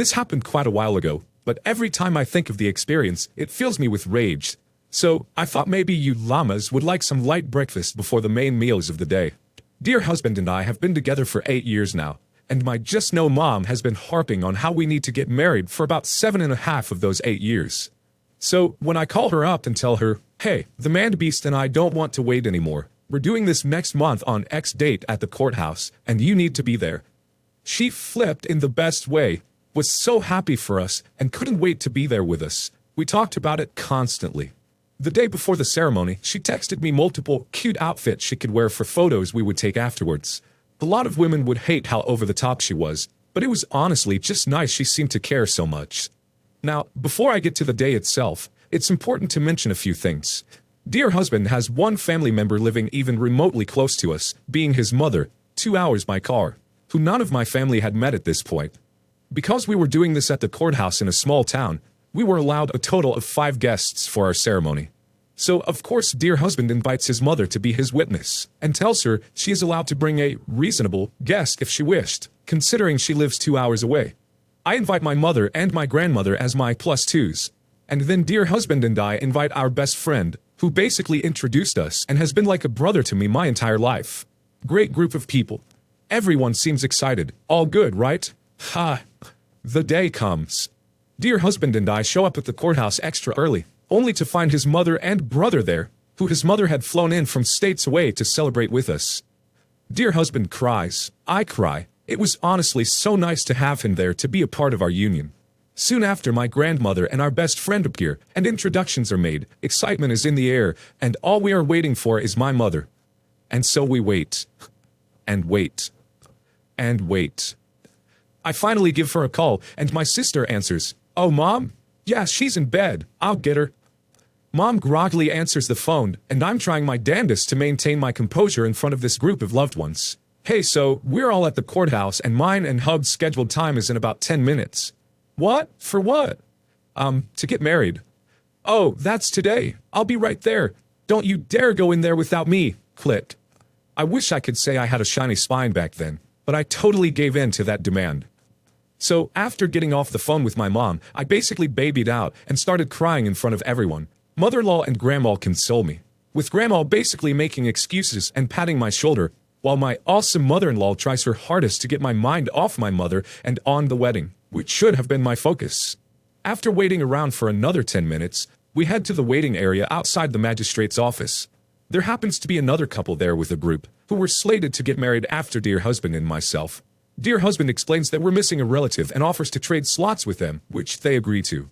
This happened quite a while ago, but every time I think of the experience, it fills me with rage. So, I thought maybe you llamas would like some light breakfast before the main meals of the day. Dear husband and I have been together for 8 years now, and my just-know mom has been harping on how we need to get married for about 7.5 of those 8 years. So, when I call her up and tell her, hey, the man-beast and I don't want to wait anymore, we're doing this next month on X date at the courthouse, and you need to be there. She flipped in the best way, was so happy for us, and couldn't wait to be there with us. We talked about it constantly. The day before the ceremony, she texted me multiple cute outfits she could wear for photos we would take afterwards. A lot of women would hate how over-the-top she was, but it was honestly just nice she seemed to care so much. Now, before I get to the day itself, it's important to mention a few things. Dear husband has one family member living even remotely close to us, being his mother, 2 hours by car, who none of my family had met at this point. Because we were doing this at the courthouse in a small town, we were allowed a total of 5 guests for our ceremony. So, of course, dear husband invites his mother to be his witness, and tells her she is allowed to bring a reasonable guest if she wished, considering she lives 2 hours away. I invite my mother and my grandmother as my +2s, and then dear husband and I invite our best friend, who basically introduced us and has been like a brother to me my entire life. Great group of people. Everyone seems excited. All good, right? Ha! The day comes. Dear husband and I show up at the courthouse extra early, only to find his mother and brother there, who his mother had flown in from states away to celebrate with us. Dear husband cries. I cry. It was honestly so nice to have him there to be a part of our union. Soon after, my grandmother and our best friend appear, and introductions are made, excitement is in the air, and all we are waiting for is my mother. And so we wait. And wait. And wait. I finally give her a call, and my sister answers. Oh, Mom? Yeah, she's in bed. I'll get her. Mom groggily answers the phone, and I'm trying my damnedest to maintain my composure in front of this group of loved ones. Hey, so, we're all at the courthouse, and mine and Hub's scheduled time is in about 10 minutes. What? For what? To get married. Oh, that's today. I'll be right there. Don't you dare go in there without me. Click. I wish I could say I had a shiny spine back then, but I totally gave in to that demand. So, after getting off the phone with my mom, I basically babied out and started crying in front of everyone. Mother-in-law and grandma console me, with grandma basically making excuses and patting my shoulder, while my awesome mother-in-law tries her hardest to get my mind off my mother and on the wedding, which should have been my focus. After waiting around for another 10 minutes, we head to the waiting area outside the magistrate's office. There happens to be another couple there with a group, who were slated to get married after dear husband and myself. Dear husband explains that we're missing a relative and offers to trade slots with them, which they agree to.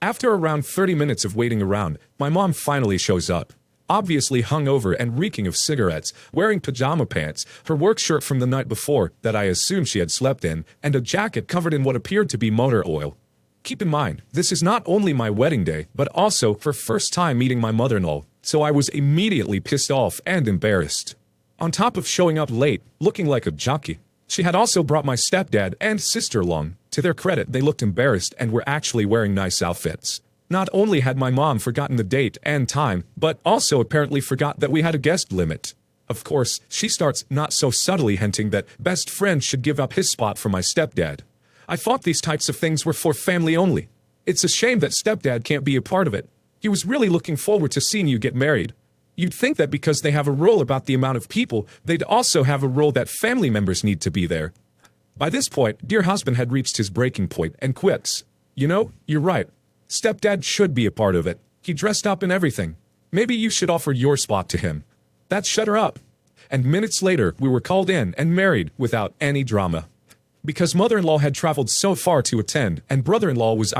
After around 30 minutes of waiting around, my mom finally shows up. Obviously hungover and reeking of cigarettes, wearing pajama pants, her work shirt from the night before that I assume she had slept in, and a jacket covered in what appeared to be motor oil. Keep in mind, this is not only my wedding day, but also for first time meeting my mother-in-law, so I was immediately pissed off and embarrassed. On top of showing up late, looking like a jockey, she had also brought my stepdad and sister along. To their credit, they looked embarrassed and were actually wearing nice outfits. Not only had my mom forgotten the date and time, but also apparently forgot that we had a guest limit. Of course, she starts not so subtly hinting that best friend should give up his spot for my stepdad. I thought these types of things were for family only. It's a shame that stepdad can't be a part of it. He was really looking forward to seeing you get married. You'd think that because they have a rule about the amount of people, they'd also have a rule that family members need to be there. By this point, dear husband had reached his breaking point and quits. You know, you're right. Stepdad should be a part of it. He dressed up and everything. Maybe you should offer your spot to him. That shut her up. And minutes later, we were called in and married without any drama. Because mother-in-law had traveled so far to attend, and brother-in-law was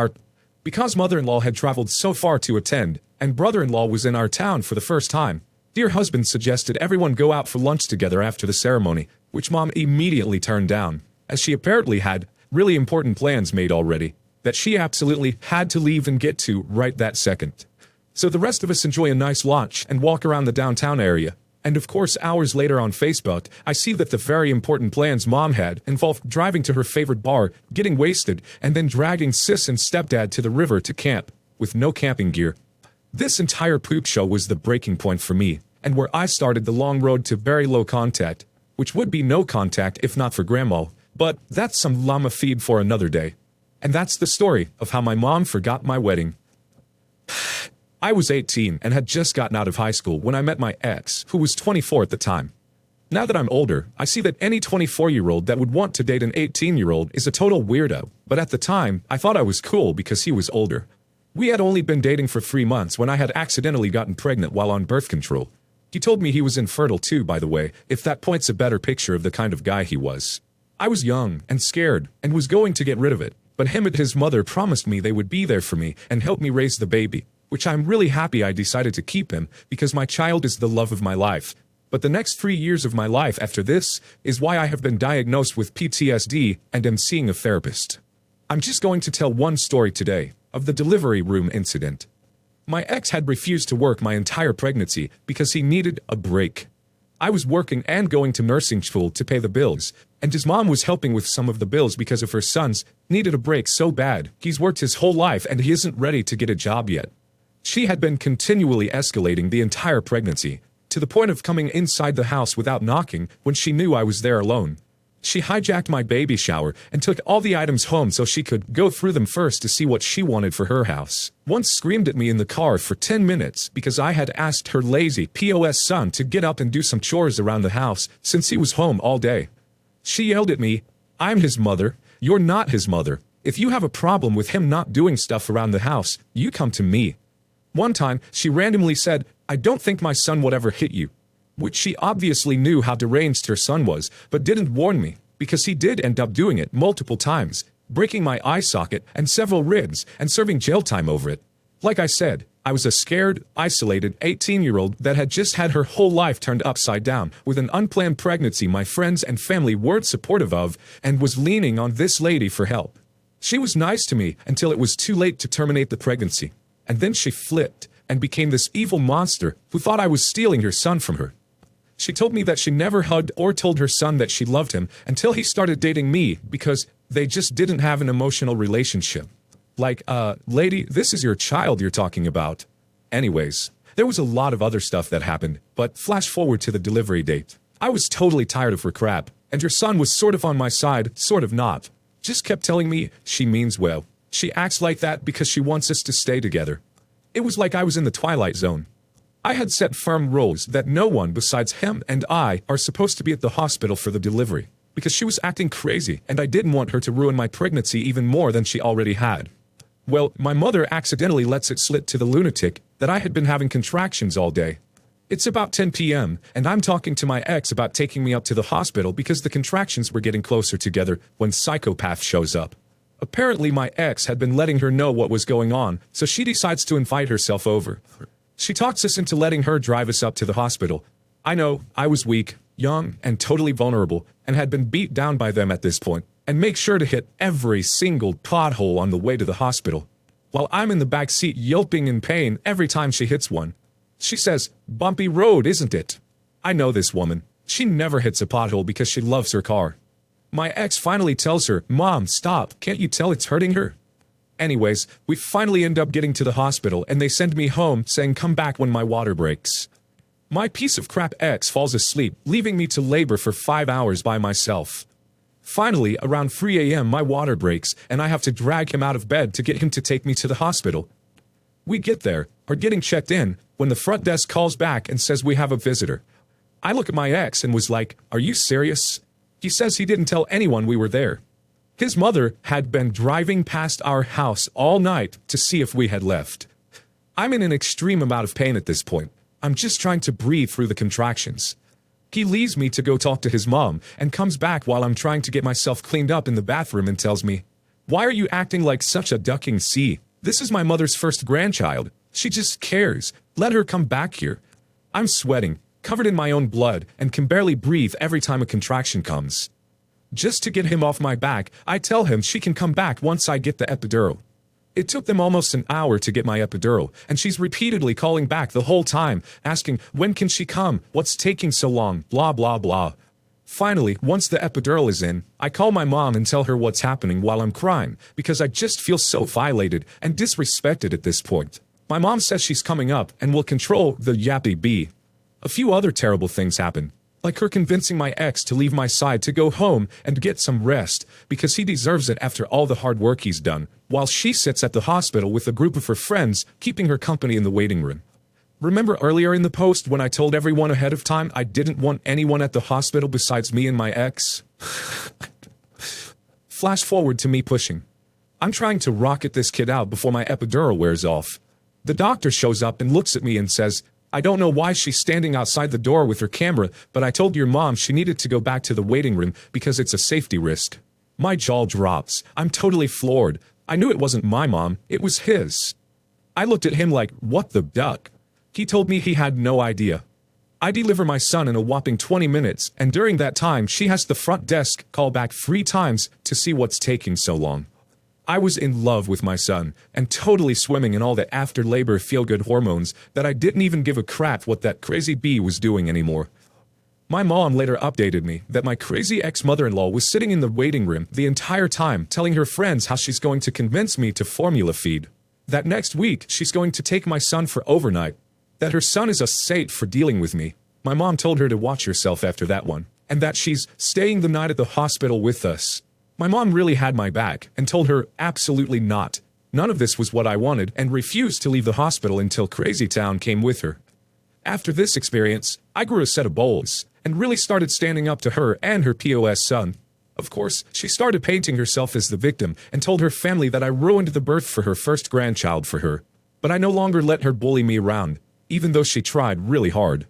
in our town for the first time, dear husband suggested everyone go out for lunch together after the ceremony, which mom immediately turned down, as she apparently had really important plans made already, that she absolutely had to leave and get to right that second. So the rest of us enjoy a nice lunch and walk around the downtown area. And of course, hours later on Facebook, I see that the very important plans mom had involved driving to her favorite bar, getting wasted, and then dragging sis and stepdad to the river to camp, with no camping gear. This entire poop show was the breaking point for me, and where I started the long road to very low contact, which would be no contact if not for grandma, but that's some llama feed for another day. And that's the story of how my mom forgot my wedding. I was 18 and had just gotten out of high school when I met my ex, who was 24 at the time. Now that I'm older, I see that any 24-year-old that would want to date an 18-year-old is a total weirdo, but at the time, I thought I was cool because he was older. We had only been dating for 3 months when I had accidentally gotten pregnant while on birth control. He told me he was infertile too, by the way, if that paints a better picture of the kind of guy he was. I was young and scared and was going to get rid of it, but him and his mother promised me they would be there for me and help me raise the baby, which I'm really happy I decided to keep him because my child is the love of my life. But the next 3 years of my life after this is why I have been diagnosed with PTSD and am seeing a therapist. I'm just going to tell one story today of the delivery room incident. My ex had refused to work my entire pregnancy because he needed a break. I was working and going to nursing school to pay the bills, and his mom was helping with some of the bills because of her sons needed a break so bad. He's worked his whole life and he isn't ready to get a job yet. She had been continually escalating the entire pregnancy, to the point of coming inside the house without knocking when she knew I was there alone. She hijacked my baby shower and took all the items home so she could go through them first to see what she wanted for her house. Once screamed at me in the car for 10 minutes because I had asked her lazy POS son to get up and do some chores around the house since he was home all day. She yelled at me, "I'm his mother, you're not his mother. If you have a problem with him not doing stuff around the house, you come to me." One time, she randomly said, "I don't think my son would ever hit you," which she obviously knew how deranged her son was, but didn't warn me, because he did end up doing it multiple times, breaking my eye socket and several ribs and serving jail time over it. Like I said, I was a scared, isolated 18-year-old that had just had her whole life turned upside down with an unplanned pregnancy my friends and family weren't supportive of and was leaning on this lady for help. She was nice to me until it was too late to terminate the pregnancy. And then she flipped and became this evil monster who thought I was stealing her son from her. She told me that she never hugged or told her son that she loved him until he started dating me because they just didn't have an emotional relationship. Like, lady, this is your child you're talking about. Anyways, there was a lot of other stuff that happened, but flash forward to the delivery date. I was totally tired of her crap, and her son was sort of on my side, sort of not. Just kept telling me she means well. She acts like that because she wants us to stay together. It was like I was in the Twilight Zone. I had set firm rules that no one besides him and I are supposed to be at the hospital for the delivery, because she was acting crazy and I didn't want her to ruin my pregnancy even more than she already had. Well, my mother accidentally lets it slip to the lunatic that I had been having contractions all day. It's about 10 p.m., and I'm talking to my ex about taking me up to the hospital because the contractions were getting closer together when psychopath shows up. Apparently my ex had been letting her know what was going on, so she decides to invite herself over. She talks us into letting her drive us up to the hospital. I know, I was weak, young, and totally vulnerable, and had been beat down by them at this point, and make sure to hit every single pothole on the way to the hospital. While I'm in the back seat yelping in pain every time she hits one. She says, "Bumpy road, isn't it?" I know this woman. She never hits a pothole because she loves her car. My ex finally tells her, "Mom, stop, can't you tell it's hurting her?" Anyways, we finally end up getting to the hospital and they send me home saying come back when my water breaks. My piece of crap ex falls asleep, leaving me to labor for 5 hours by myself. Finally, around 3 a.m. my water breaks and I have to drag him out of bed to get him to take me to the hospital. We get there, are getting checked in, when the front desk calls back and says we have a visitor. I look at my ex and was like, "Are you serious?" He says he didn't tell anyone we were there. His mother had been driving past our house all night to see if we had left. I'm in an extreme amount of pain at this point. I'm just trying to breathe through the contractions. He leaves me to go talk to his mom and comes back while I'm trying to get myself cleaned up in the bathroom and tells me, "Why are you acting like such a ducking sea? This is my mother's first grandchild. She just cares. Let her come back here." I'm sweating, covered in my own blood, and can barely breathe every time a contraction comes. Just to get him off my back, I tell him she can come back once I get the epidural. It took them almost an hour to get my epidural, and she's repeatedly calling back the whole time, asking, "When can she come? What's taking so long? Blah, blah, blah." Finally, once the epidural is in, I call my mom and tell her what's happening while I'm crying, because I just feel so violated and disrespected at this point. My mom says she's coming up and will control the yappy bee. A few other terrible things happen. Like her convincing my ex to leave my side to go home and get some rest, because he deserves it after all the hard work he's done, while she sits at the hospital with a group of her friends, keeping her company in the waiting room. Remember earlier in the post when I told everyone ahead of time I didn't want anyone at the hospital besides me and my ex? Flash forward to me pushing. I'm trying to rocket this kid out before my epidural wears off. The doctor shows up and looks at me and says, "I don't know why she's standing outside the door with her camera, but I told your mom she needed to go back to the waiting room because it's a safety risk." My jaw drops. I'm totally floored. I knew it wasn't my mom, it was his. I looked at him like, what the duck? He told me he had no idea. I deliver my son in a whopping 20 minutes, and during that time she has the front desk call back 3 times to see what's taking so long. I was in love with my son, and totally swimming in all the after-labor feel-good hormones that I didn't even give a crap what that crazy bee was doing anymore. My mom later updated me that my crazy ex-mother-in-law was sitting in the waiting room the entire time telling her friends how she's going to convince me to formula feed. That next week she's going to take my son for overnight. That her son is a saint for dealing with me. My mom told her to watch herself after that one, and that she's staying the night at the hospital with us. My mom really had my back and told her absolutely not. None of this was what I wanted and refused to leave the hospital until Crazy Town came with her. After this experience, I grew a set of balls and really started standing up to her and her POS son. Of course, she started painting herself as the victim and told her family that I ruined the birth for her first grandchild for her. But I no longer let her bully me around, even though she tried really hard.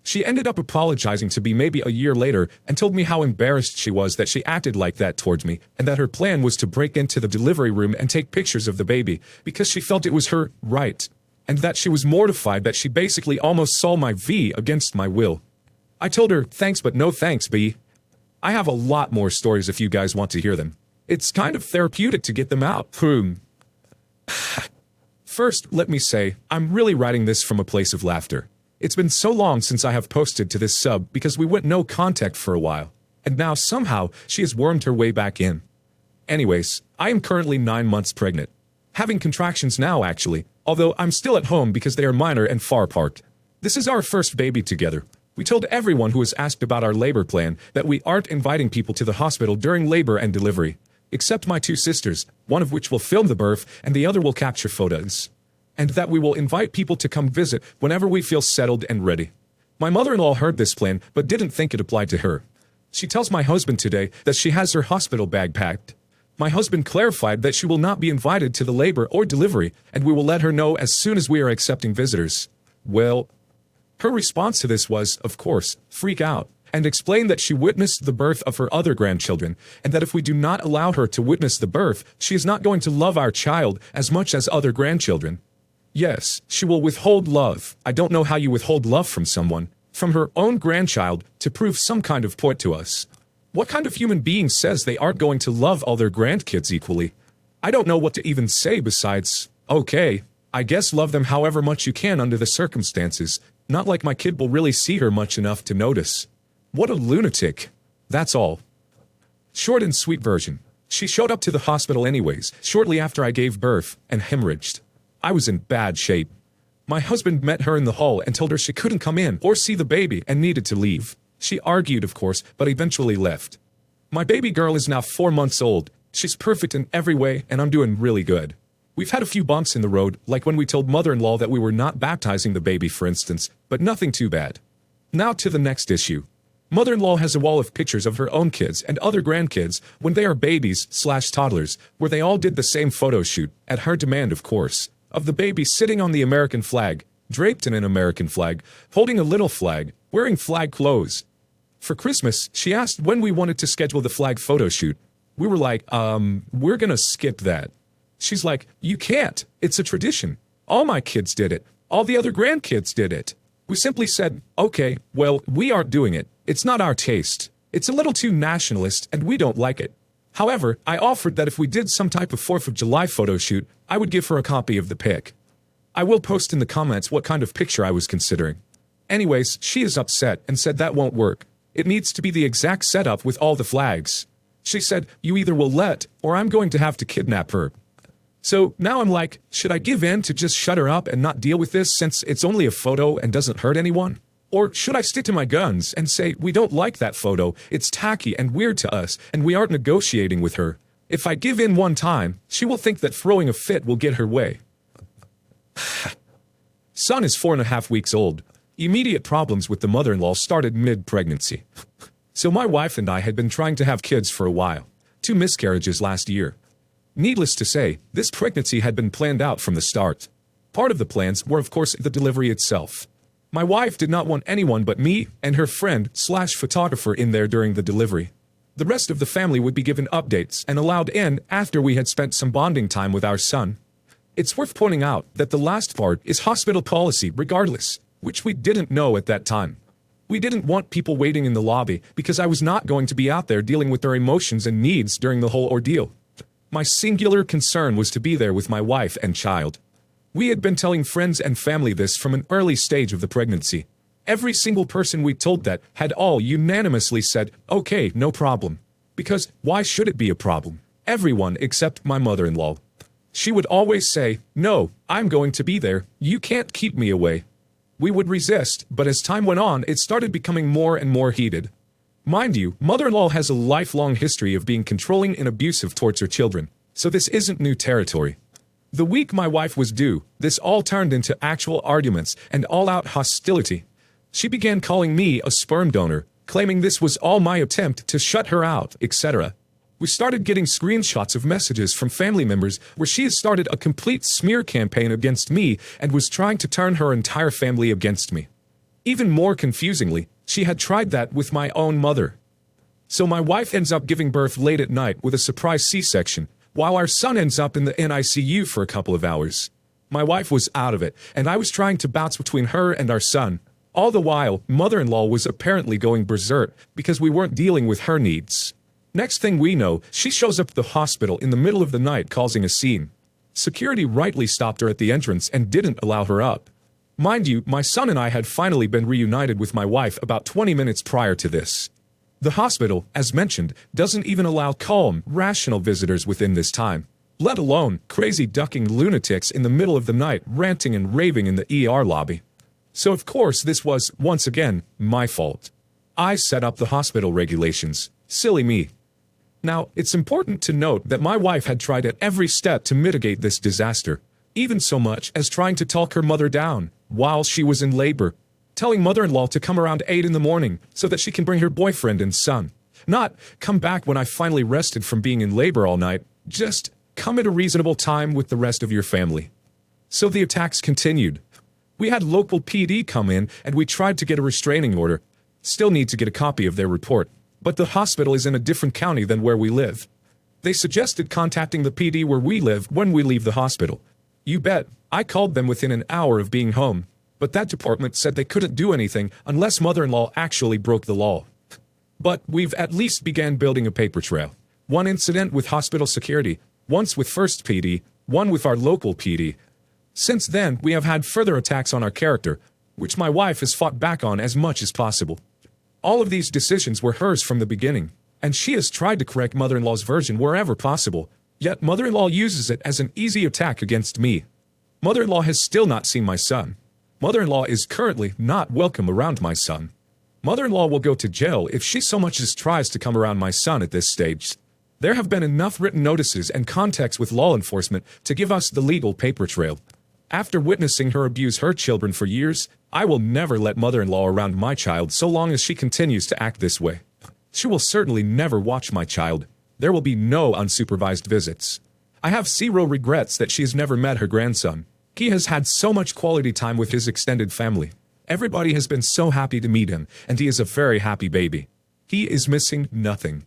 She ended up apologizing to me maybe a year later and told me how embarrassed she was that she acted like that towards me, and that her plan was to break into the delivery room and take pictures of the baby because she felt it was her right, and that she was mortified that she basically almost saw my V against my will. I told her, thanks but no thanks, B. I have a lot more stories if you guys want to hear them. It's kind of therapeutic to get them out. First, let me say, I'm really writing this from a place of laughter. It's been so long since I have posted to this sub because we went no contact for a while, and now somehow she has wormed her way back in. Anyways, I am currently 9 months pregnant. Having contractions now actually, although I'm still at home because they are minor and far apart. This is our first baby together. We told everyone who was asked about our labor plan that we aren't inviting people to the hospital during labor and delivery, except my 2 sisters, one of which will film the birth and the other will capture photos. And that we will invite people to come visit whenever we feel settled and ready. My mother-in-law heard this plan but didn't think it applied to her. She tells my husband today that she has her hospital bag packed. My husband clarified that she will not be invited to the labor or delivery, and we will let her know as soon as we are accepting visitors. Well, her response to this was, of course, freak out, and explain that she witnessed the birth of her other grandchildren, and that if we do not allow her to witness the birth, she is not going to love our child as much as other grandchildren. Yes, she will withhold love. I don't know how you withhold love from someone, from her own grandchild, to prove some kind of point to us. What kind of human being says they aren't going to love all their grandkids equally? I don't know what to even say besides, okay, I guess love them however much you can under the circumstances, not like my kid will really see her much enough to notice. What a lunatic. That's all. Short and sweet version. She showed up to the hospital anyways, shortly after I gave birth, and hemorrhaged. I was in bad shape. My husband met her in the hall and told her she couldn't come in or see the baby and needed to leave. She argued, of course, but eventually left. My baby girl is now 4 months old. She's perfect in every way, and I'm doing really good. We've had a few bumps in the road, like when we told mother-in-law that we were not baptizing the baby, for instance, but nothing too bad. Now to the next issue. Mother-in-law has a wall of pictures of her own kids and other grandkids when they are babies/toddlers, where they all did the same photo shoot, at her demand, of course, of the baby sitting on the American flag, draped in an American flag, holding a little flag, wearing flag clothes. For Christmas, she asked when we wanted to schedule the flag photo shoot. We were like, we're gonna skip that. She's like, you can't. It's a tradition. All my kids did it. All the other grandkids did it. We simply said, okay, well, we aren't doing it. It's not our taste. It's a little too nationalist, and we don't like it. However, I offered that if we did some type of 4th of July photo shoot, I would give her a copy of the pic. I will post in the comments what kind of picture I was considering. Anyways, she is upset and said that won't work. It needs to be the exact setup with all the flags. She said, you either will let, or I'm going to have to kidnap her. So now I'm like, should I give in to just shut her up and not deal with this since it's only a photo and doesn't hurt anyone? Or should I stick to my guns and say, we don't like that photo, it's tacky and weird to us, and we aren't negotiating with her? If I give in one time, she will think that throwing a fit will get her way. Son is 4.5 weeks old. Immediate problems with the mother-in-law started mid-pregnancy. So my wife and I had been trying to have kids for a while. 2 miscarriages last year. Needless to say, this pregnancy had been planned out from the start. Part of the plans were of course the delivery itself. My wife did not want anyone but me and her friend/photographer in there during the delivery. The rest of the family would be given updates and allowed in after we had spent some bonding time with our son. It's worth pointing out that the last part is hospital policy regardless, which we didn't know at that time. We didn't want people waiting in the lobby because I was not going to be out there dealing with their emotions and needs during the whole ordeal. My singular concern was to be there with my wife and child. We had been telling friends and family this from an early stage of the pregnancy. Every single person we told that had all unanimously said, okay, no problem. Because why should it be a problem? Everyone except my mother-in-law. She would always say, no, I'm going to be there, you can't keep me away. We would resist, but as time went on, it started becoming more and more heated. Mind you, mother-in-law has a lifelong history of being controlling and abusive towards her children, so this isn't new territory. The week my wife was due, this all turned into actual arguments and all-out hostility. She began calling me a sperm donor, claiming this was all my attempt to shut her out, etc. We started getting screenshots of messages from family members where she has started a complete smear campaign against me and was trying to turn her entire family against me. Even more confusingly, she had tried that with my own mother. So my wife ends up giving birth late at night with a surprise C-section, while our son ends up in the NICU for a couple of hours. My wife was out of it, and I was trying to bounce between her and our son. All the while, mother-in-law was apparently going berserk because we weren't dealing with her needs. Next thing we know, she shows up at the hospital in the middle of the night causing a scene. Security rightly stopped her at the entrance and didn't allow her up. Mind you, my son and I had finally been reunited with my wife about 20 minutes prior to this. The hospital, as mentioned, doesn't even allow calm, rational visitors within this time, let alone crazy ducking lunatics in the middle of the night ranting and raving in the ER lobby. So of course this was, once again, my fault. I set up the hospital regulations. Silly me. Now, it's important to note that my wife had tried at every step to mitigate this disaster, even so much as trying to talk her mother down while she was in labor, telling mother-in-law to come around 8 in the morning so that she can bring her boyfriend and son. Not, come back when I finally rested from being in labor all night, just come at a reasonable time with the rest of your family. So the attacks continued. We had local PD come in and we tried to get a restraining order. Still need to get a copy of their report, but the hospital is in a different county than where we live. They suggested contacting the PD where we live when we leave the hospital. You bet, I called them within an hour of being home, but that department said they couldn't do anything unless mother-in-law actually broke the law. But we've at least began building a paper trail. One incident with hospital security, once with First PD, one with our local PD. Since then, we have had further attacks on our character, which my wife has fought back on as much as possible. All of these decisions were hers from the beginning, and she has tried to correct mother-in-law's version wherever possible, yet mother-in-law uses it as an easy attack against me. Mother-in-law has still not seen my son. Mother-in-law is currently not welcome around my son. Mother-in-law will go to jail if she so much as tries to come around my son at this stage. There have been enough written notices and contacts with law enforcement to give us the legal paper trail. After witnessing her abuse her children for years, I will never let mother-in-law around my child so long as she continues to act this way. She will certainly never watch my child. There will be no unsupervised visits. I have zero regrets that she has never met her grandson. He has had so much quality time with his extended family. Everybody has been so happy to meet him, and he is a very happy baby. He is missing nothing.